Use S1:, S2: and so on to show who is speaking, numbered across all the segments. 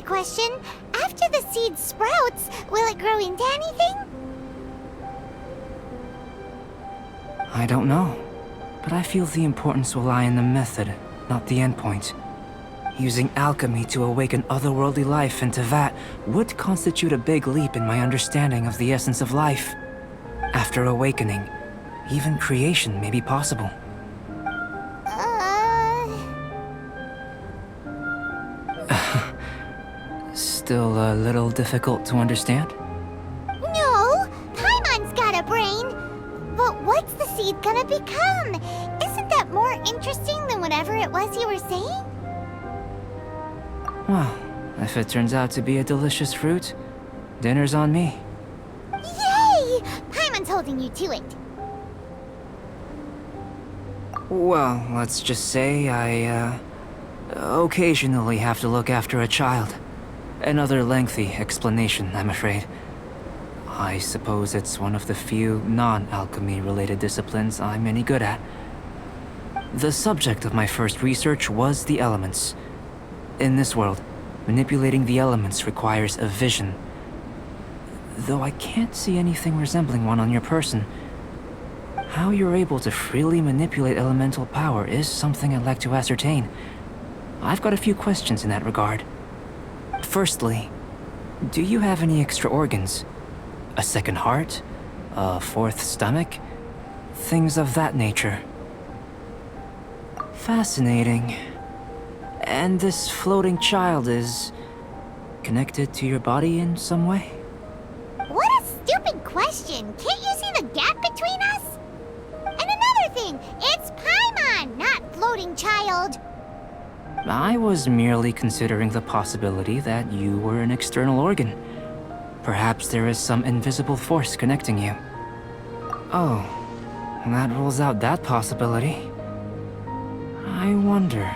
S1: question. After the seed sprouts, will it grow into anything?
S2: I don't know, but I feel the importance will lie in the method, not the endpoint. Using alchemy to awaken otherworldly life in Teyvat would constitute a big leap in my understanding of the essence of life. After awakening, even creation may be possible. Still a little difficult to understand?
S1: No, Paimon's got a brain. But what's the seed gonna become? Isn't that more interesting than whatever it was you were saying?
S2: Well, if it turns out to be a delicious fruit, dinner's on me.
S1: Yay! Paimon's holding you to it.
S2: Well, let's just say I, occasionally have to look after a child. Another lengthy explanation, I'm afraid. I suppose it's one of the few non-alchemy related disciplines I'm any good at. The subject of my first research was the elements. In this world, manipulating the elements requires a vision. Though I can't see anything resembling one on your person. How you're able to freely manipulate elemental power is something I'd like to ascertain. I've got a few questions in that regard. Firstly, do you have any extra organs? A second heart? A fourth stomach? Things of that nature. Fascinating. And this floating child is connected to your body in some way?
S1: What a stupid question! Can't you see the gap between us? And another thing, it's Paimon, not floating child.
S2: I was merely considering the possibility that you were an external organ. Perhaps there is some invisible force connecting you. Oh, that rules out that possibility. I wonder,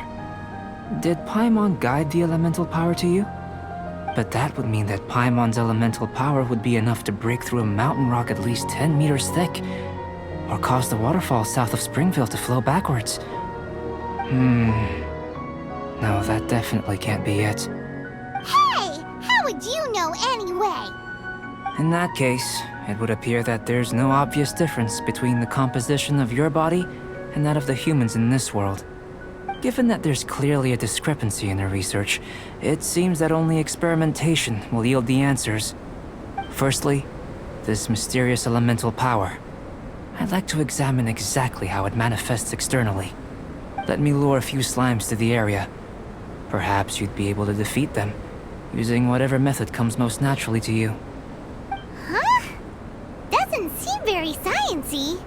S2: did Paimon guide the elemental power to you? But that would mean that Paimon's elemental power would be enough to break through a mountain rock at least 10 meters thick, or cause the waterfall south of Springfield to flow backwards. No, that definitely can't be it.
S1: Hey! How would you know anyway?
S2: In that case, it would appear that there's no obvious difference between the composition of your body and that of the humans in this world. Given that there's clearly a discrepancy in their research, it seems that only experimentation will yield the answers. Firstly, this mysterious elemental power. I'd like to examine exactly how it manifests externally. Let me lure a few slimes to the area. Perhaps you'd be able to defeat them, using whatever method comes most naturally to you.
S1: Huh? Doesn't seem very sciencey.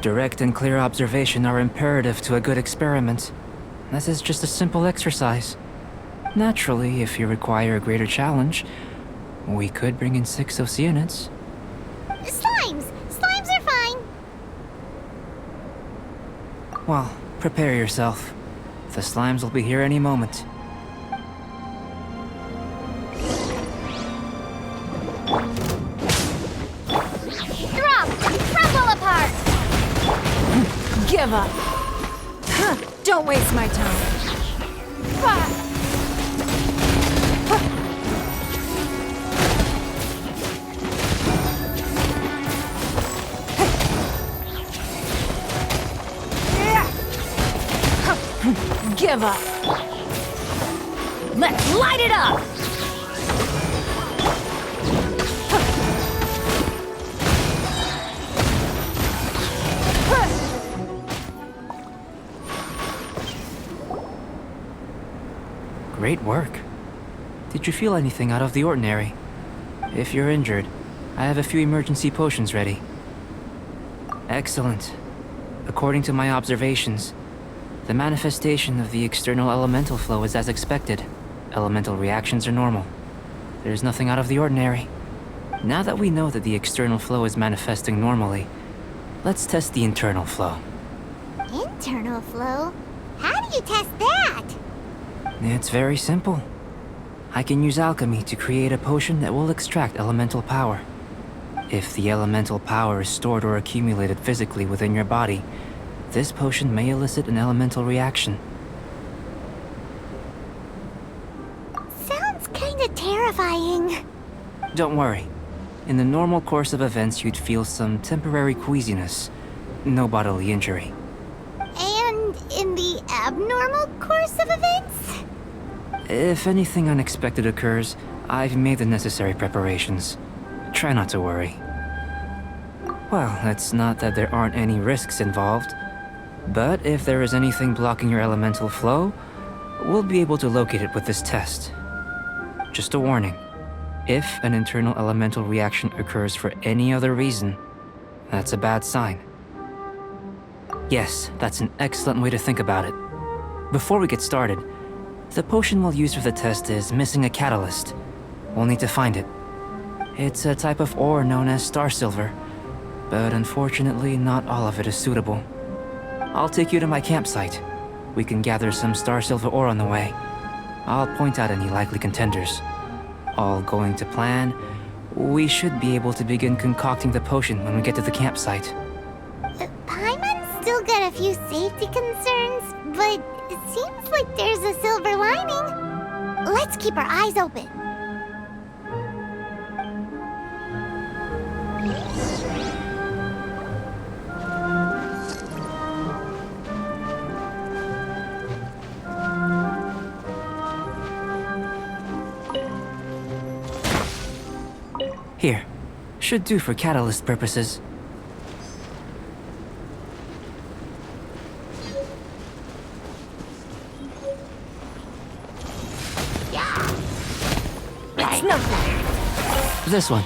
S2: Direct and clear observation are imperative to a good experiment. This is just a simple exercise. Naturally, if you require a greater challenge, we could bring in 6 Oceanids.
S1: Slimes! Slimes are fine!
S2: Well, prepare yourself. The slimes will be here any moment.
S1: Drop! Crumble apart!
S3: Give up! Huh, don't waste my time. Give up! Let's light it up!
S2: Great work. Did you feel anything out of the ordinary? If you're injured, I have a few emergency potions ready. Excellent. According to my observations, the manifestation of the external elemental flow is as expected. Elemental reactions are normal. There's nothing out of the ordinary. Now that we know that the external flow is manifesting normally, let's test the internal flow.
S1: Internal flow? How do you test that?
S2: It's very simple. I can use alchemy to create a potion that will extract elemental power. If the elemental power is stored or accumulated physically within your body, this potion may elicit an elemental reaction.
S1: Sounds thing.
S2: Don't worry. In the normal course of events, you'd feel some temporary queasiness. No bodily injury.
S1: And in the abnormal course of events?
S2: If anything unexpected occurs, I've made the necessary preparations. Try not to worry. Well, it's not that there aren't any risks involved. But if there is anything blocking your elemental flow, we'll be able to locate it with this test. Just a warning. If an internal elemental reaction occurs for any other reason, that's a bad sign. Yes, that's an excellent way to think about it. Before we get started, the potion we'll use for the test is missing a catalyst. We'll need to find it. It's a type of ore known as star silver, but unfortunately not all of it is suitable. I'll take you to my campsite. We can gather some star silver ore on the way. I'll point out any likely contenders. All going to plan, we should be able to begin concocting the potion when we get to the campsite.
S1: Paimon's still got a few safety concerns, but it seems like there's a silver lining. Let's keep our eyes open.
S2: Here. Should do for catalyst purposes.
S3: It's nothing.
S2: This one.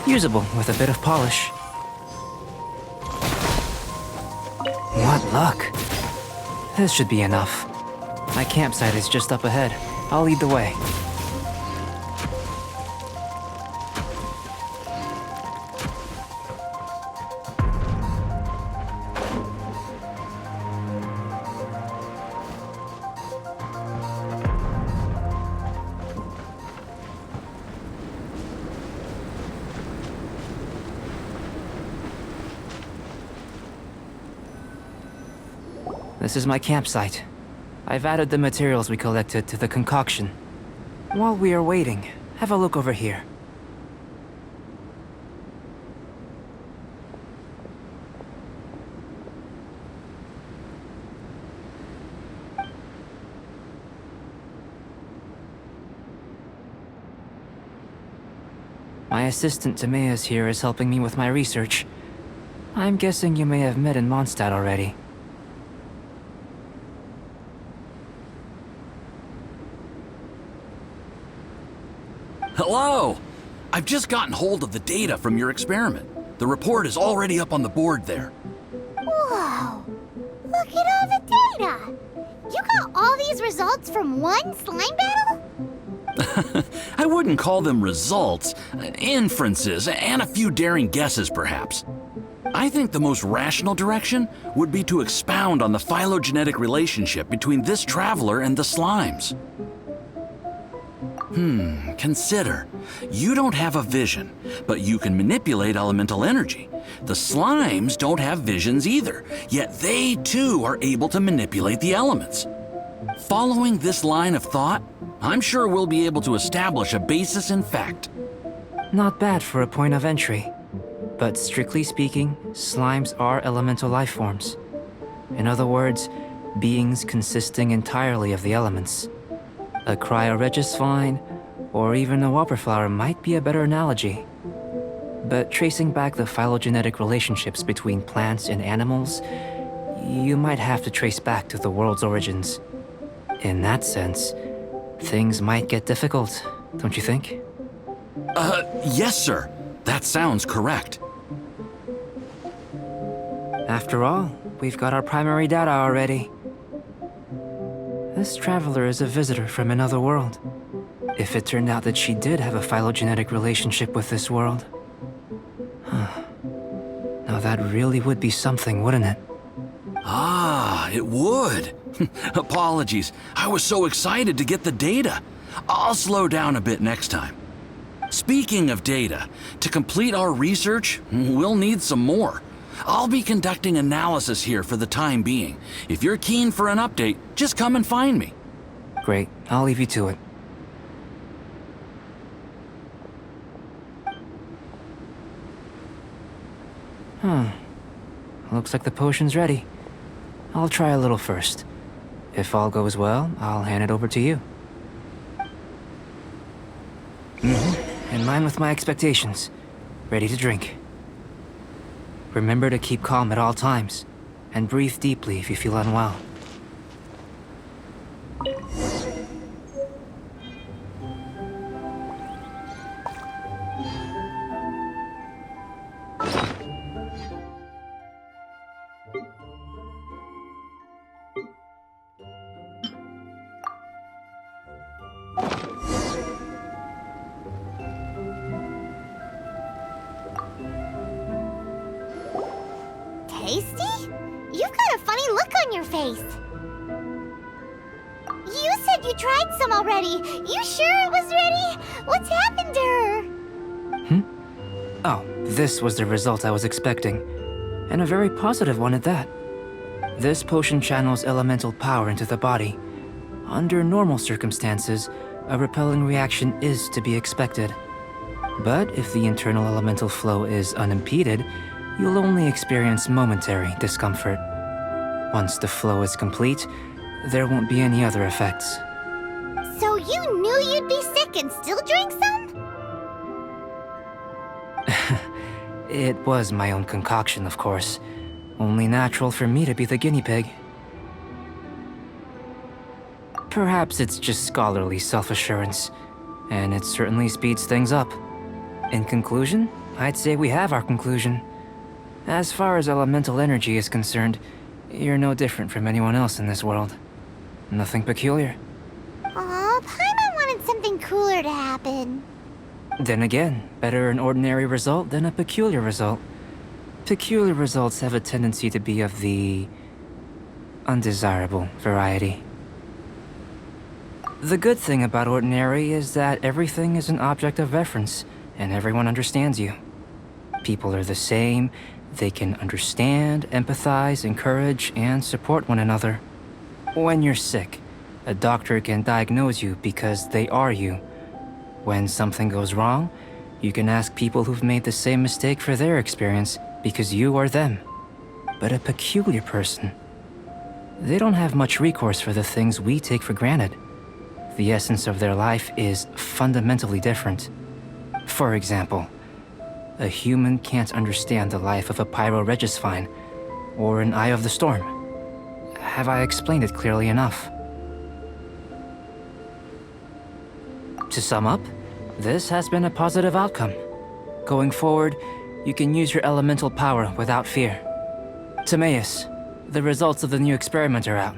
S2: Usable with a bit of polish. What luck. This should be enough. My campsite is just up ahead. I'll lead the way. This is my campsite. I've added the materials we collected to the concoction. While we are waiting, have a look over here. My assistant Timaeus here is helping me with my research. I'm guessing you may have met in Mondstadt already.
S4: Hello! I've just gotten hold of the data from your experiment. The report is already up on the board there.
S1: Whoa! Look at all the data! You got all these results from one slime battle?
S4: I wouldn't call them results, inferences, and a few daring guesses perhaps. I think the most rational direction would be to expound on the phylogenetic relationship between this traveler and the slimes. Consider. You don't have a vision, but you can manipulate elemental energy. The slimes don't have visions either, yet they too are able to manipulate the elements. Following this line of thought, I'm sure we'll be able to establish a basis in fact.
S2: Not bad for a point of entry. But strictly speaking, slimes are elemental life forms. In other words, beings consisting entirely of the elements. A cryoregis vine, or even a wildflower might be a better analogy. But tracing back the phylogenetic relationships between plants and animals, you might have to trace back to the world's origins. In that sense, things might get difficult, don't you think?
S4: Yes, sir. That sounds correct.
S2: After all, we've got our primary data already. This traveler is a visitor from another world. If it turned out that she did have a phylogenetic relationship with this world. Now that really would be something, wouldn't it?
S4: Ah, it would. Apologies. I was so excited to get the data. I'll slow down a bit next time. Speaking of data, to complete our research, we'll need some more. I'll be conducting analysis here for the time being. If you're keen for an update, just come and find me.
S2: Great, I'll leave you to it. Looks like the potion's ready. I'll try a little first. If all goes well, I'll hand it over to you. In line with my expectations. Ready to drink. Remember to keep calm at all times, and breathe deeply if you feel unwell.
S1: Tasty? You've got a funny look on your face. You said you tried some already. You sure it was ready? What's happened to her?
S2: Oh, this was the result I was expecting. And a very positive one at that. This potion channels elemental power into the body. Under normal circumstances, a repelling reaction is to be expected. But if the internal elemental flow is unimpeded, you'll only experience momentary discomfort. Once the flow is complete, there won't be any other effects.
S1: So you knew you'd be sick and still drank some?
S2: It was my own concoction, of course. Only natural for me to be the guinea pig. Perhaps it's just scholarly self-assurance, and it certainly speeds things up. In conclusion, I'd say we have our conclusion. As far as elemental energy is concerned, you're no different from anyone else in this world. Nothing peculiar.
S1: Aw, Paimon wanted something cooler to happen.
S2: Then again, better an ordinary result than a peculiar result. Peculiar results have a tendency to be of the undesirable variety. The good thing about ordinary is that everything is an object of reference, and everyone understands you. People are the same. They can understand, empathize, encourage, and support one another. When you're sick, a doctor can diagnose you because they are you. When something goes wrong, you can ask people who've made the same mistake for their experience because you are them. But a peculiar person, they don't have much recourse for the things we take for granted. The essence of their life is fundamentally different. For example, a human can't understand the life of a pyroregisvine or an Eye of the Storm. Have I explained it clearly enough? To sum up, this has been a positive outcome. Going forward, you can use your elemental power without fear. Timaeus, the results of the new experiment are out.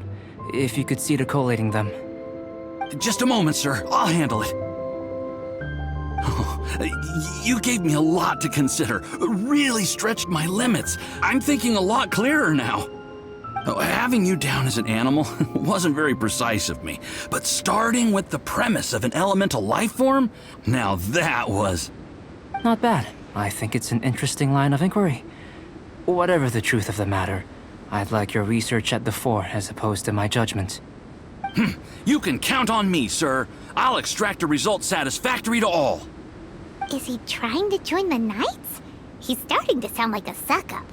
S2: If you could see to collating them.
S4: Just a moment, sir. I'll handle it. You gave me a lot to consider. Really stretched my limits. I'm thinking a lot clearer now. Having you down as an animal wasn't very precise of me, but starting with the premise of an elemental life form, now that was...
S2: Not bad. I think it's an interesting line of inquiry. Whatever the truth of the matter, I'd like your research at the fore as opposed to my judgment.
S4: You can count on me, sir. I'll extract a result satisfactory to all.
S1: Is he trying to join the Knights? He's starting to sound like a suck-up.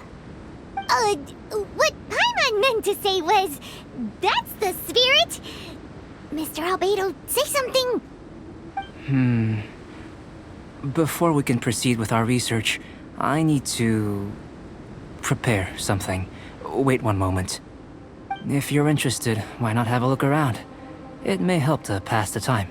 S1: What Paimon meant to say was, that's the spirit. Mr. Albedo, say something.
S2: Before we can proceed with our research, I need to prepare something. Wait one moment. If you're interested, why not have a look around? It may help to pass the time.